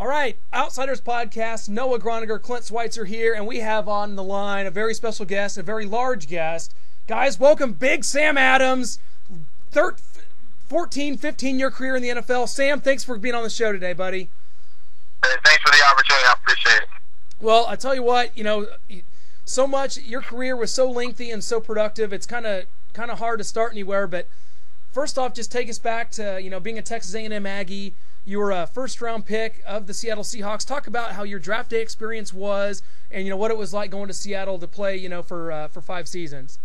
All right, Outsiders Podcast, Noah Groniger, Clint Schweitzer here, and we have on the line a very special guest, a very large guest. Guys, welcome Big Sam Adams, 14, 15-year career in the NFL. Sam, thanks for being on the show today, buddy. Hey, thanks for the opportunity. I appreciate it. Well, I tell you what, so much, your career was so lengthy and so productive, it's kind of hard to start anywhere, but first off, just take us back to, being a Texas A&M Aggie. You were a first-round pick of the Seattle Seahawks. Talk about how your draft day experience was and, what it was like going to Seattle to play, for 5 seasons.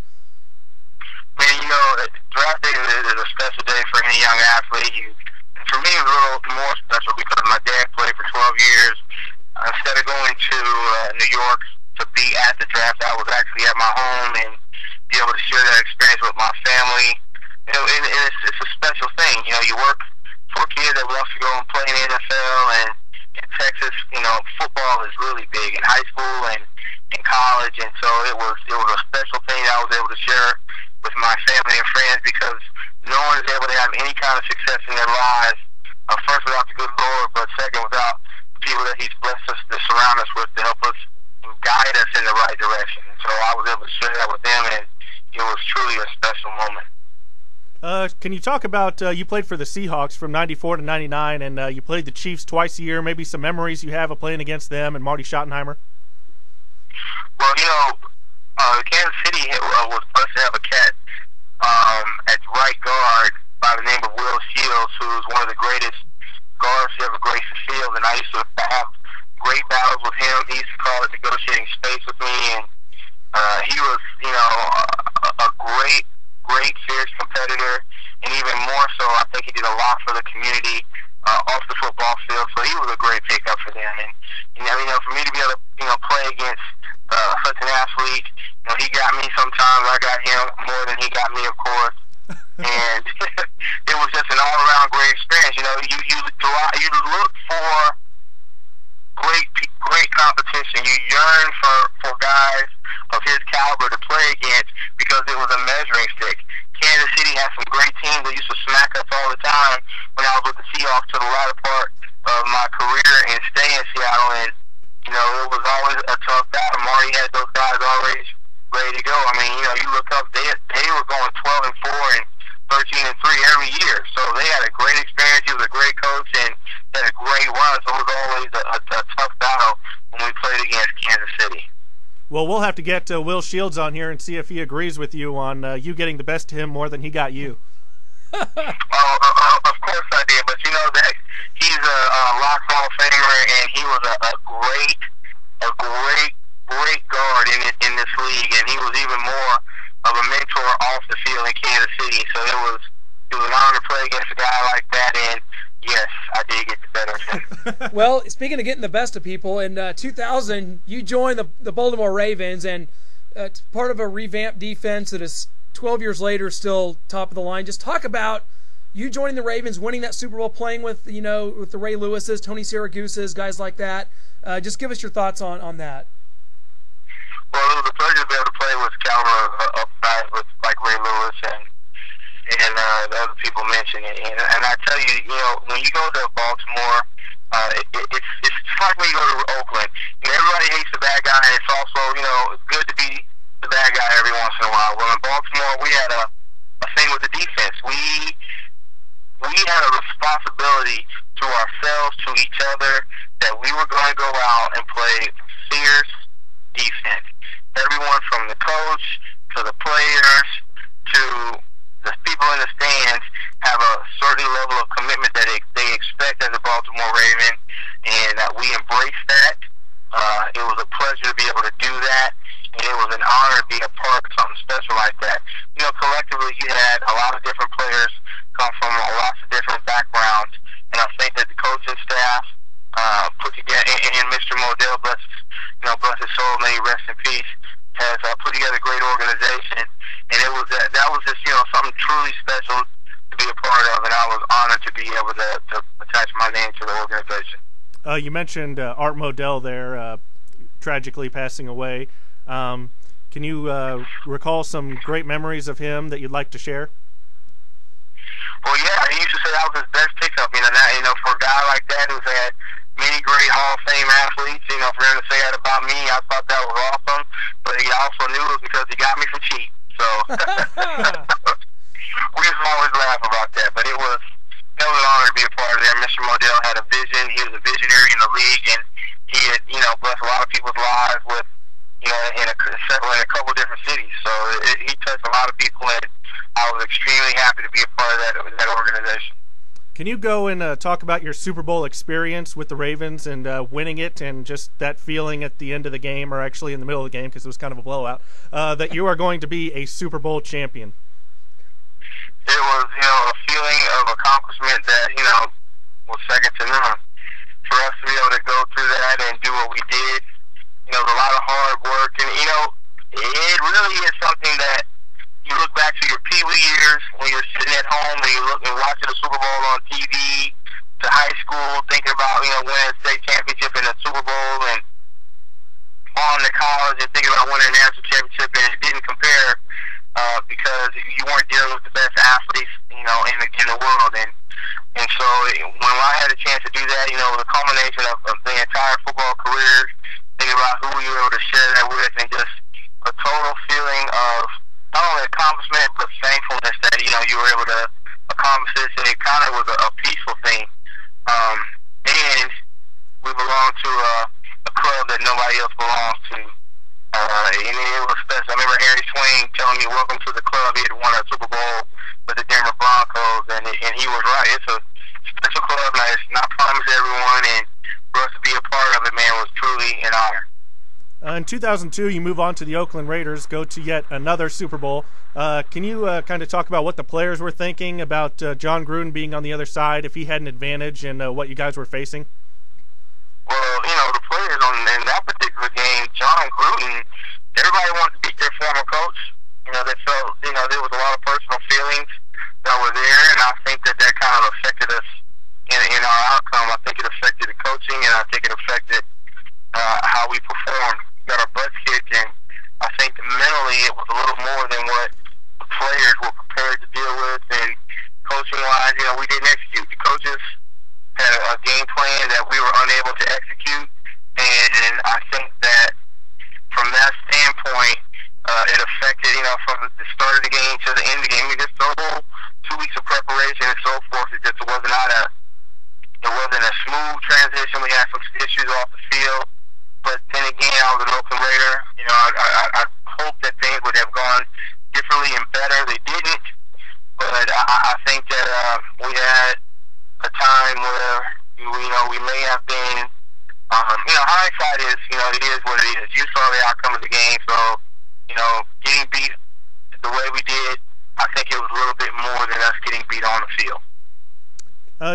Man, draft day is a special day for any young athlete. For me, it was a little more special because my dad played for 12 years. Instead of going to New York to be at the draft, I was actually at my home and be able to share that experience with my family. And it's a special thing. You work for a kid that wants to go and play in the NFL, and in Texas, football is really big in high school and in college, and so it was a special thing that I was able to share with my family and friends because no one is able to have any kind of success in their lives, first without the good Lord, but second without the people that He's blessed us to surround us with to help us and guide us in the right direction. And so I was able to share that with them, and it was truly a special moment. Can you talk about, you played for the Seahawks from 94 to 99, and you played the Chiefs twice a year, maybe some memories you have of playing against them and Marty Schottenheimer? Well, Kansas City was blessed to have a cat at right guard by the name of Will Shields, who was one of the greatest guards to ever grace the field, and I used to have great battles with him. He used to call it negotiating space with me, and he was, a great, fierce competitor, and even more so, I think he did a lot for the community off the football field. So he was a great pickup for them. And for me to be able to play against such an athlete, he got me sometimes. I got him more than he got me, of course. And it was just an all-around great experience. You look for great competition. You yearn for guys of his caliber to play against because it was a measuring stick. Kansas City had some great teams that used to smack us all the time when I was with the Seahawks to the latter part of my career and stay in Seattle. And, it was always a tough battle. Marty had those guys always ready to go. You look up, they were going 12-4 and 13-3 every year. So they had a great experience. He was a great coach and had a great run. So it was always a tough battle when we played against Kansas City. Well, we'll have to get Will Shields on here and see if he agrees with you on you getting the best to him more than he got you. Of course I did, but that he's a Lock Hall of Famer, and he was a great guard in this league, and he was even more of a mentor off the field in Kansas City. So it was an honor to play against a guy like that, and yes, I did get the better of him. Well, speaking of getting the best of people, in 2000, you joined the Baltimore Ravens, and part of a revamped defense that is 12 years later still top of the line. Just talk about you joining the Ravens, winning that Super Bowl, playing with with the Ray Lewises, Tony Siraguses, guys like that. Just give us your thoughts on that. Well, it was a pleasure to be able to play with caliber of guys like Ray Lewis and the other people mentioned it. And I tell you, when you go to Baltimore, it's like when you go to Oakland. Everybody hates the bad guy, and it's also, it's good to be the bad guy every once in a while. Well, in Baltimore, we had a thing with the defense. We had a responsibility to ourselves, to each other, that we were going to go out and play fierce defense. Everyone from the coach to the players to the people in the stands have a certain level of commitment that they expect as a Baltimore Raven, and we embrace that. It was a pleasure to be able to do that, and it was an honor to be a part of something special like that. Collectively, you had a lot of different players come from lots of different backgrounds, and I think that the coaching staff put together, and Mr. Modell, bless his soul, may he rest in peace, has put together a great organization, and it was that was just something truly special to be a part of, and I was honored to be able to attach my name to the organization. You mentioned Art Modell there, tragically passing away. Can you recall some great memories of him that you'd like to share? Well, yeah, he used to say that was his best pickup. For a guy like that who's had many great great Hall of Fame athletes. You know, for him to say that about me, I thought that was awesome. But he also knew it was because he got me for cheap. So we just always laugh about that. But it was an honor to be a part of that. Mr. Modell had a vision. He was a visionary in the league, and he had, you know, blessed a lot of people's lives with, you know, in a couple different cities. So he touched a lot of people, and I was extremely happy to be a part of that organization. Can you go and talk about your Super Bowl experience with the Ravens and winning it, and just that feeling at the end of the game, or actually in the middle of the game because it was kind of a blowout, that you are going to be a Super Bowl champion? It was, you know, a feeling of accomplishment that, you know, was second to none. For us to be able to go through that and do what we did, you know, a lot of hard work, and, you know, it really is something that you look back to your Pee Wee years when you're sitting at home and you look and watching the Super Bowl on TV, to high school thinking about, you know, winning a state championship and a Super Bowl, and on to college and thinking about winning a national championship, and it didn't compare because you weren't dealing with the best athletes, you know, in the world, and so when I had a chance to do that, you know, the culmination of the entire football career, thinking about who we were able to share that with, and just a total feeling of not only accomplishment but thankfulness that, you know, you were able to accomplish this, and it kind of was a peaceful thing. And we belong to a club that nobody else belongs to. And it was special. I remember Harry Swain telling me, "Welcome to the club." He had won a Super Bowl with the Denver Broncos, and he was right. It's a special club, and it's not promised to everyone, and for us to be a part of it, man, was truly an honor. In 2002, you move on to the Oakland Raiders, go to yet another Super Bowl. Can you kind of talk about what the players were thinking about John Gruden being on the other side, if he had an advantage, and what you guys were facing? Well, you know, the players in that particular game, John Gruden, everybody wanted to beat their former coach. You know, they felt, you know, there was a lot of personal feelings that were there, and I think that kind of affected us in our outcome. I think it affected the coaching, and I think it affected how we performed. We got our butts kicked, and I think mentally it was a little more than what the players were prepared to deal with, and coaching-wise, you know, we didn't execute. The coaches had a game plan that we were unable to execute, and I think that from that standpoint, it affected, you know, from the start of the game to the end of the game. I mean, just the whole 2 weeks of preparation and so forth, it wasn't a smooth transition. We had some issues off the field, but then again, I was an Oakland Raider. You know, I hope that things would have gone differently and better. They didn't, but I think that we had a time where, you know, we may have been, you know, hindsight is, you know, it is what it is. You saw the outcome of the game, so, you know, getting beat the way we did, I think it was a little bit more than us getting beat on the field.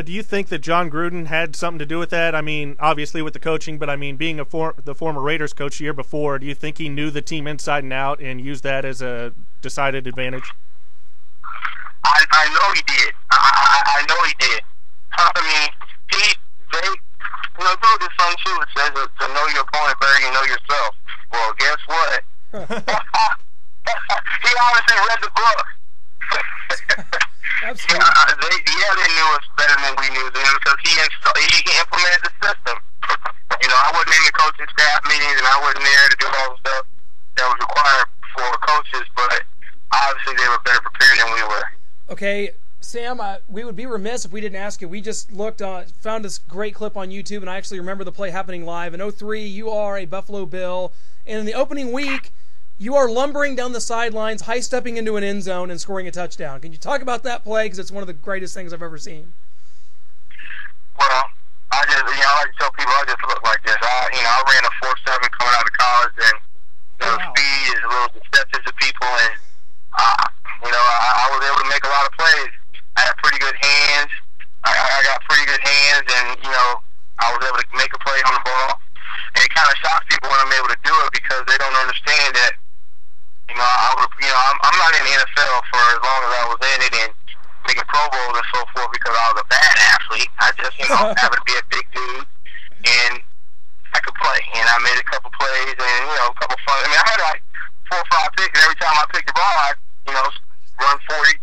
Do you think that John Gruden had something to do with that? I mean, obviously with the coaching, but I mean, being the former Raiders coach the year before, do you think he knew the team inside and out and used that as a decided advantage? I know he did. I know he did. I mean, they, you know, do this song too. It says to know your opponent better than you know yourself. Well, guess what? He obviously read the book. Absolutely. They knew us better than we knew them because he implemented the system. You know, I wasn't in the coaching staff meetings, and I wasn't there to do all the stuff that was required for coaches, but obviously they were better prepared than we were. Okay, Sam, we would be remiss if we didn't ask you. We just found this great clip on YouTube, and I actually remember the play happening live. In 2003, you are a Buffalo Bill, and in the opening week, you are lumbering down the sidelines, high-stepping into an end zone, and scoring a touchdown. Can you talk about that play? Because it's one of the greatest things I've ever seen. Well, I like to tell people I just look like this. I ran a 4.7 coming out of college, and speed is a little deceptive to people, and I was able to make a lot of plays. I had pretty good hands. I got pretty good hands, and I was able to make a play on the ball. And it kind of shocks people when I'm able to do it because they don't understand that. I'm not in the NFL for as long as I was in it and making Pro Bowls and so forth because I was a bad athlete. I just, happened to be a big dude, and I could play. And I made a couple plays and, a couple fun. I had like 4 or 5 picks, and every time I picked the ball, I'd, run 40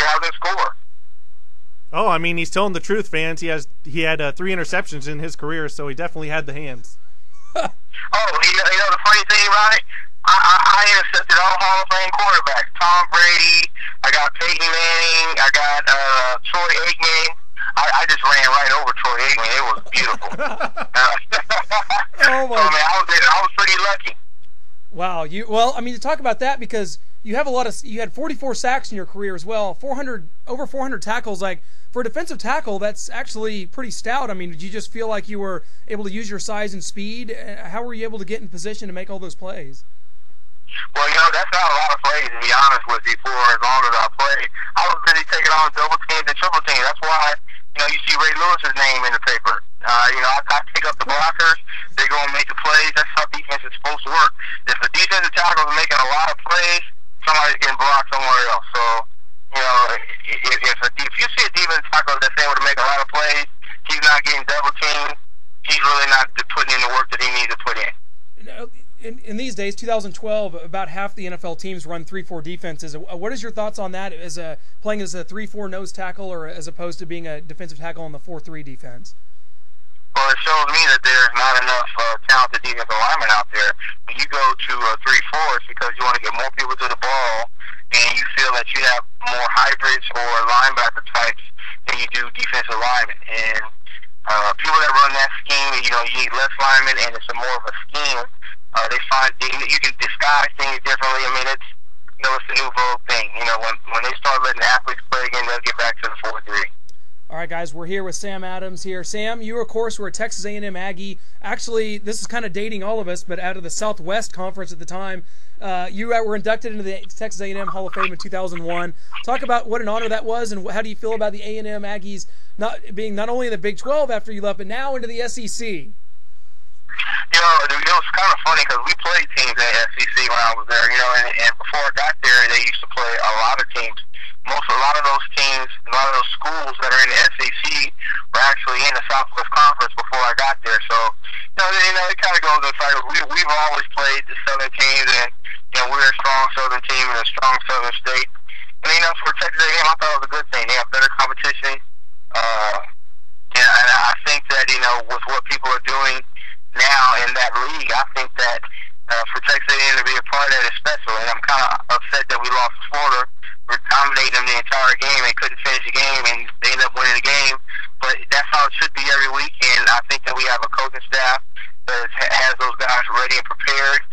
yards and score. Oh, I mean, he's telling the truth, fans. He had 3 interceptions in his career, so he definitely had the hands. Oh, the funny thing about it, I intercepted all Hall of Fame quarterbacks. Tom Brady, I got Peyton Manning, I got Troy Aikman. I just ran right over Troy Aikman. It was beautiful. Oh my! So, man, I was pretty lucky. Wow, well, I mean, to talk about that, because you have you had 44 sacks in your career as well, over 400 tackles. Like, for a defensive tackle, that's actually pretty stout. I mean, did you just feel like you were able to use your size and speed? How were you able to get in position to make all those plays? Well, that's not a lot of plays, to be honest with you, for as long as I played. I was busy taking on double teams and triple teams. That's why, you see Ray Lewis's name in the paper. I pick up the blockers. They go and make the plays. That's how defense is supposed to work. If the defensive tackle is making a lot of plays, somebody's getting blocked somewhere else. So, if you see a defensive tackle that's able to make a lot of plays, he's not getting double teamed. He's really not putting in the work that he needs to put in. In these days, 2012, about half the NFL teams run 3-4 defenses. What is your thoughts on that, as playing as a 3-4 nose tackle, or as opposed to being a defensive tackle on the 4-3 defense? Well, it shows me that there's not enough talented defensive linemen out there. When you go to 3-4, it's because you want to get more people to the ball, and you feel that you have more hybrids or linebacker types than you do defensive linemen. And people that run that scheme, you need less linemen, and it's more of a scheme. They find you can disguise things differently. I mean, it's the new vogue thing. When they start letting athletes play again, they'll get back to the 4-3. All right, guys, we're here with Sam Adams here. Sam, you, of course, were a Texas A&M Aggie. Actually, this is kind of dating all of us, but out of the Southwest Conference at the time, you were inducted into the Texas A&M Hall of Fame in 2001. Talk about what an honor that was, and how do you feel about the A&M Aggies being not only in the Big 12 after you left, but now into the SEC? It was kind of funny because we played teams in the SEC when I was there, and before I got there, they used to play a lot of teams. A lot of those teams, a lot of those schools that are in the SEC were actually in the Southwest Conference before I got there. So, it kind of goes in cycles. We've always played the Southern teams, and we're a strong Southern team and a strong Southern state. And, for Texas A&M, I thought it was a good thing. They have better competition. And I think that, with what people are doing now in that league, I think that for Texas A&M to be a part of it is special. And I'm kind of upset that we lost to Florida. We're dominating them the entire game and couldn't finish the game, and they ended up winning the game. But that's how it should be every week, and I think that we have a coaching staff that has those guys ready and prepared,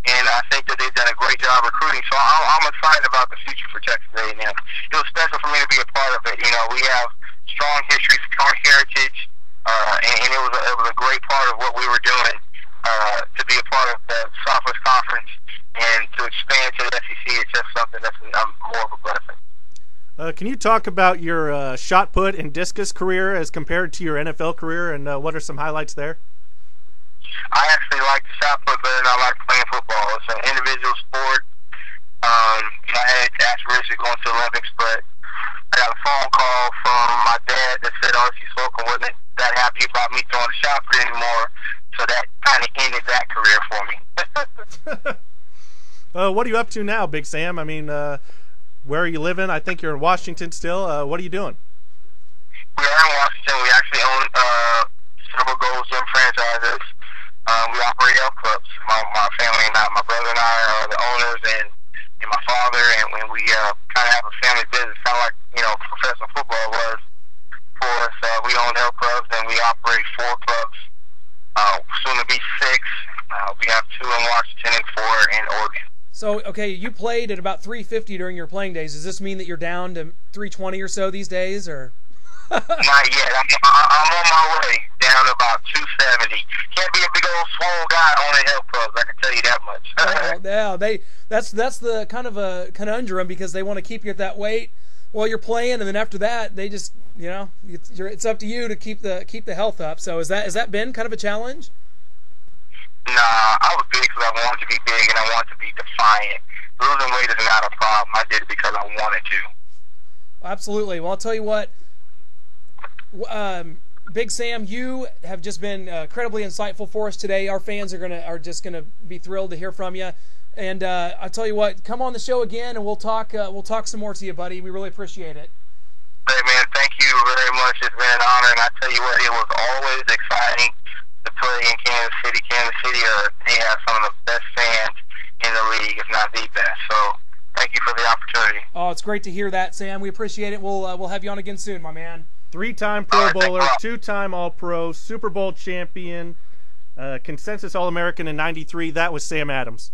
and I think that they've done a great job recruiting. So I'm excited about the future for Texas A&M. It was special for me to be a part of it. We have strong history, strong heritage, and it was a great part of what we were doing to be a part of the Southwest Conference. And to expand to the SEC is just something that's more of a blessing. Can you talk about your shot put and discus career as compared to your NFL career, and what are some highlights there? I actually like the shot put better than I like playing football. It's an individual sport. I had aspirations going to the Olympics, but I got a phone call from my dad that said R.C. Slocum wasn't that happy about me throwing the shot put anymore, so that kind of ended that career for me. What are you up to now, Big Sam? I mean, where are you living? I think you're in Washington still. What are you doing? We are in Washington. We actually own several Gold's Gym franchises. We operate health clubs. My family and I, my brother and I are the owners, and my father, and we kind of have a family business, kind of like professional football was for us. We own health clubs, and we operate 4 clubs, soon to be 6. We have 2 in Washington and 4 in Oregon. So, okay, you played at about 350 during your playing days. Does this mean that you're down to 320 or so these days, or? Not yet. I'm on my way down to about 270. Can't be a big old swole guy on the health clubs, I can tell you that much. Yeah, that's the kind of a conundrum, because they want to keep you at that weight while you're playing, and then after that, they just, it's up to you to keep the health up. So has that been kind of a challenge? Nah, I was big because I wanted to be big and I wanted to be defiant. Losing weight is not a problem. I did it because I wanted to. Absolutely. Well, I'll tell you what, Big Sam, you have just been incredibly insightful for us today. Our fans are just gonna be thrilled to hear from you. And I'll tell you what, come on the show again and we'll talk some more to you, buddy. We really appreciate it. Hey man, thank you very much. It's been an honor, and I tell you what, it was always exciting to play in Kansas City. Kansas City, they have some of the best fans in the league, if not the best. So thank you for the opportunity. Oh, it's great to hear that, Sam. We appreciate it. We'll have you on again soon, my man. 3-time Pro Bowler, 2-time All-Pro, Super Bowl champion, consensus All-American in '93. That was Sam Adams.